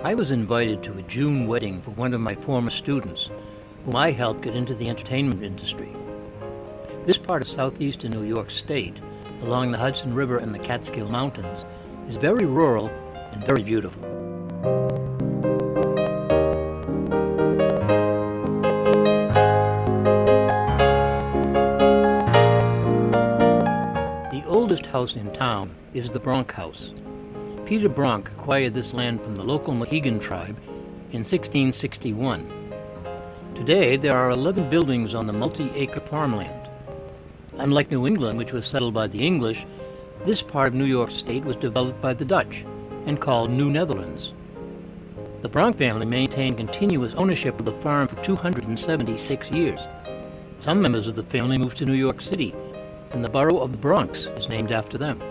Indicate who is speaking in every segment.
Speaker 1: I was invited to a June wedding for one of my former students, whom I helped get into the entertainment industry. This part of southeastern New York State, along the Hudson River and the Catskill Mountains, is very rural and very beautiful. The oldest house in town is the Bronk House. Peter Bronk acquired this land from the local Mohegan tribe in 1661. Today, there are 11 buildings on the multi-acre farmland. Unlike New England, which was settled by the English, this part of New York State was developed by the Dutch and called New Netherlands. The Bronk family maintained continuous ownership of the farm for 276 years. Some members of the family moved to New York City, and the borough of the Bronx is named after them.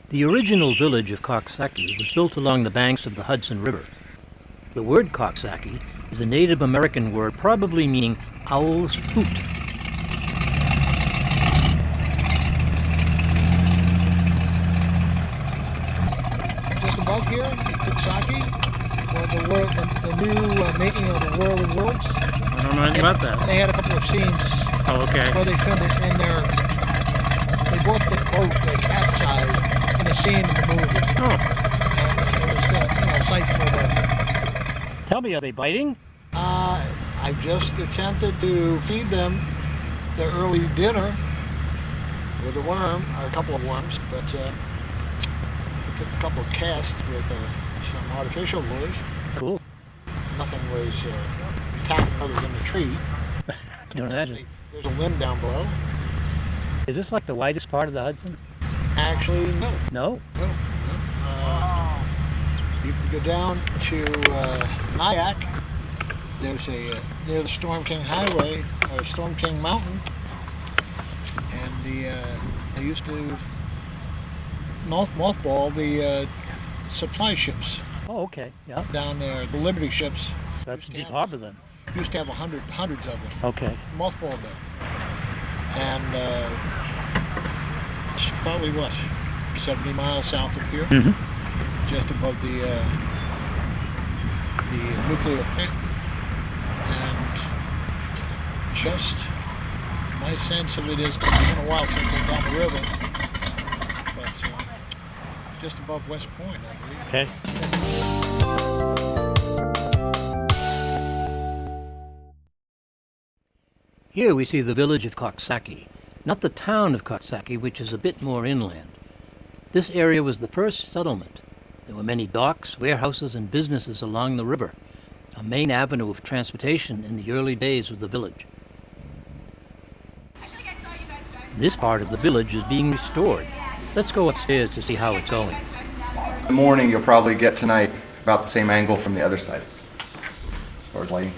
Speaker 1: The original village of Coxsackie was built along the banks of the Hudson River. The word Coxsackie is a Native American word probably meaning owl's hoot.
Speaker 2: Just above here, Coxsackie, the new making of the World of Worlds.
Speaker 1: I don't know anything about that.
Speaker 2: They had a couple of scenes where they filmed it in there. They bought the boat, they capsized in a scene in the movie.
Speaker 1: Oh.
Speaker 2: And it was a sight for them.
Speaker 1: Tell me, are they biting?
Speaker 2: I just attempted to feed them their early dinner with a worm, or a couple of worms, but I took a couple of casts with some artificial lures.
Speaker 1: Cool.
Speaker 2: Nothing was attacking other than the tree.
Speaker 1: Don't imagine.
Speaker 2: There's a limb down below.
Speaker 1: Is this like the widest part of the Hudson?
Speaker 2: Actually, no.
Speaker 1: No?
Speaker 2: No. You can go down to Nyack. There's the Storm King Highway, or Storm King Mountain, and they used to mothball the supply ships.
Speaker 1: Oh, okay. Yeah.
Speaker 2: Down there, the Liberty ships.
Speaker 1: That's deep harbor then.
Speaker 2: Used to have hundreds of them.
Speaker 1: Okay.
Speaker 2: Mothballed them. And it's probably, 70 miles south of here, just above the nuclear plant. And just my sense of it is, it's been a while since we've down the river, but just above West Point, I believe.
Speaker 1: Okay. Here we see the village of Coxsackie, not the town of Coxsackie, which is a bit more inland. This area was the first settlement. There were many docks, warehouses, and businesses along the river, a main avenue of transportation in the early days of the village. This part of the village is being restored. Let's go upstairs to see how it's going.
Speaker 3: In the morning, you'll probably get tonight about the same angle from the other side, as far as lighting.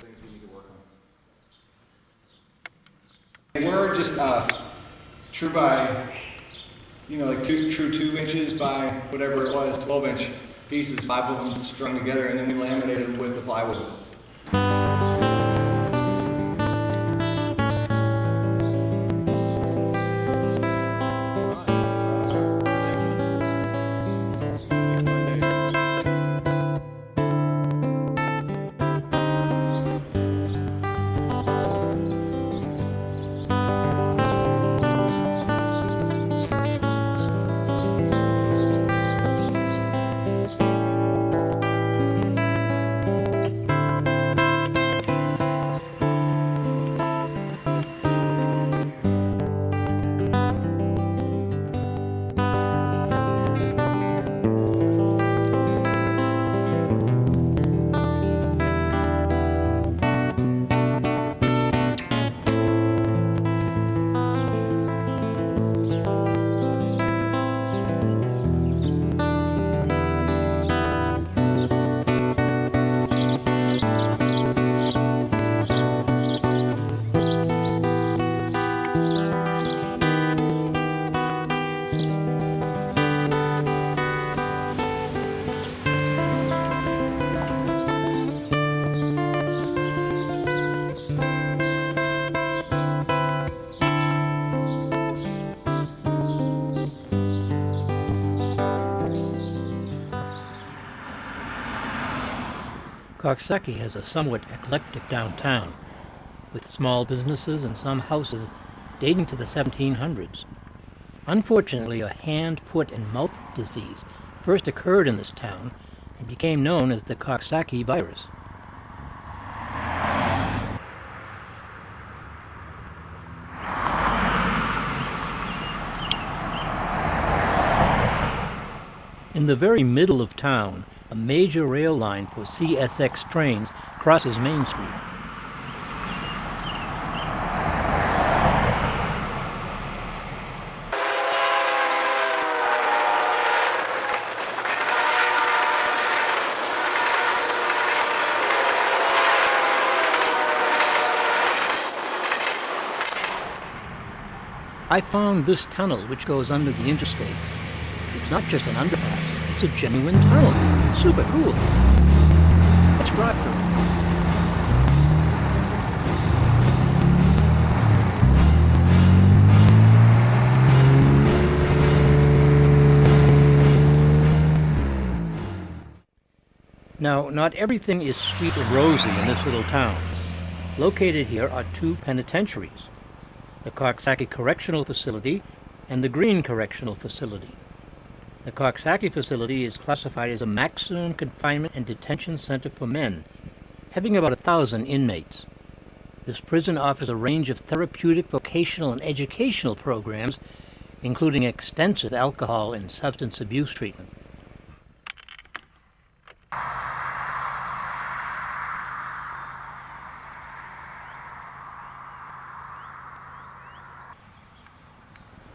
Speaker 3: Things we need to work on. We're just true by, like true 2 inches by whatever it was, 12-inch pieces, 5 of them strung together, and then we laminated with the plywood.
Speaker 1: Coxsackie has a somewhat eclectic downtown, with small businesses and some houses dating to the 1700s. Unfortunately, a hand, foot, and mouth disease first occurred in this town and became known as the Coxsackie virus. In the very middle of town, a major rail line for CSX trains crosses Main Street. I found this tunnel which goes under the interstate. It's not just an underpass, it's a genuine tunnel. Super cool. Let's drive through it. Now, not everything is sweet and rosy in this little town. Located here are two penitentiaries, the Coxsackie Correctional Facility and the Green Correctional Facility. The Coxsackie facility is classified as a maximum confinement and detention center for men, having about 1,000 inmates. This prison offers a range of therapeutic, vocational, and educational programs, including extensive alcohol and substance abuse treatment.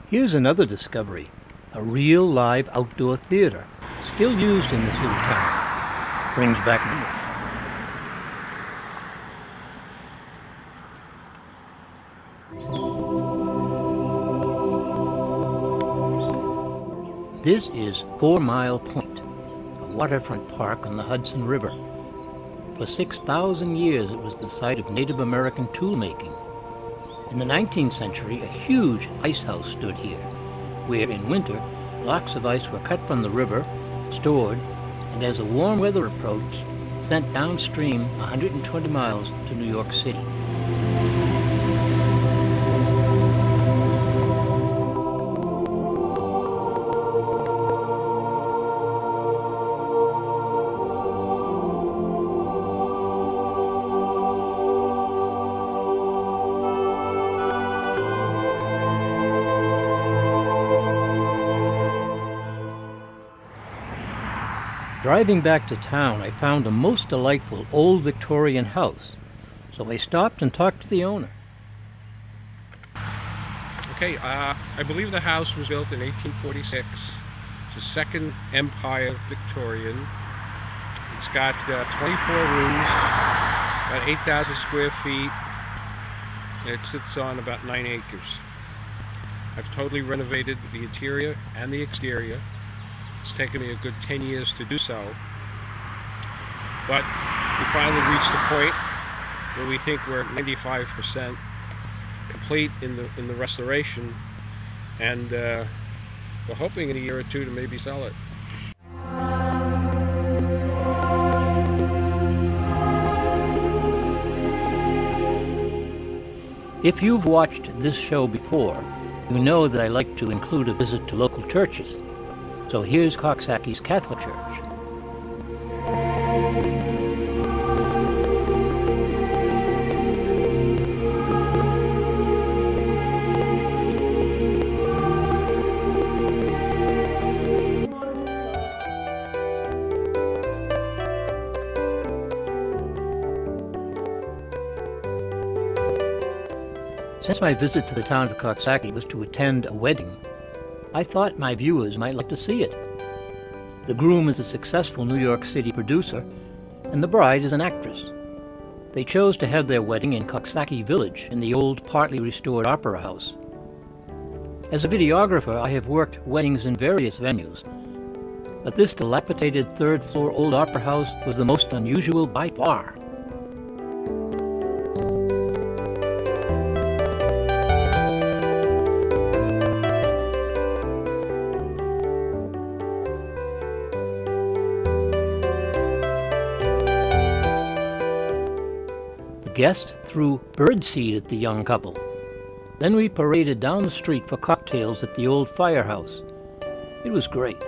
Speaker 1: Here's another discovery, a real live outdoor theater, still used in this little town. Brings back memories. This is 4 Mile Point, a waterfront park on the Hudson River. For 6,000 years it was the site of Native American tool making. In the 19th century, a huge ice house stood here, where in winter, blocks of ice were cut from the river, stored, and as the warm weather approached, sent downstream 120 miles to New York City. Driving back to town, I found a most delightful old Victorian house, so I stopped and talked to the owner.
Speaker 4: Okay, I believe the house was built in 1846. It's a Second Empire Victorian. It's got 24 rooms, about 8,000 square feet, and it sits on about 9 acres. I've totally renovated the interior and the exterior. It's taken me a good 10 years to do so, but we finally reached the point where we think we're 95% complete in the restoration, and we're hoping in a year or two to maybe sell it.
Speaker 1: If you've watched this show before, you know that I like to include a visit to local churches. So here's Coxsackie's Catholic Church. Since my visit to the town of Coxsackie was to attend a wedding, I thought my viewers might like to see it. The groom is a successful New York City producer, and the bride is an actress. They chose to have their wedding in Coxsackie Village, in the old, partly restored opera house. As a videographer, I have worked weddings in various venues, but this dilapidated third-floor old opera house was the most unusual by far. guests threw birdseed at the young couple. Then we paraded down the street for cocktails at the old firehouse. It was great.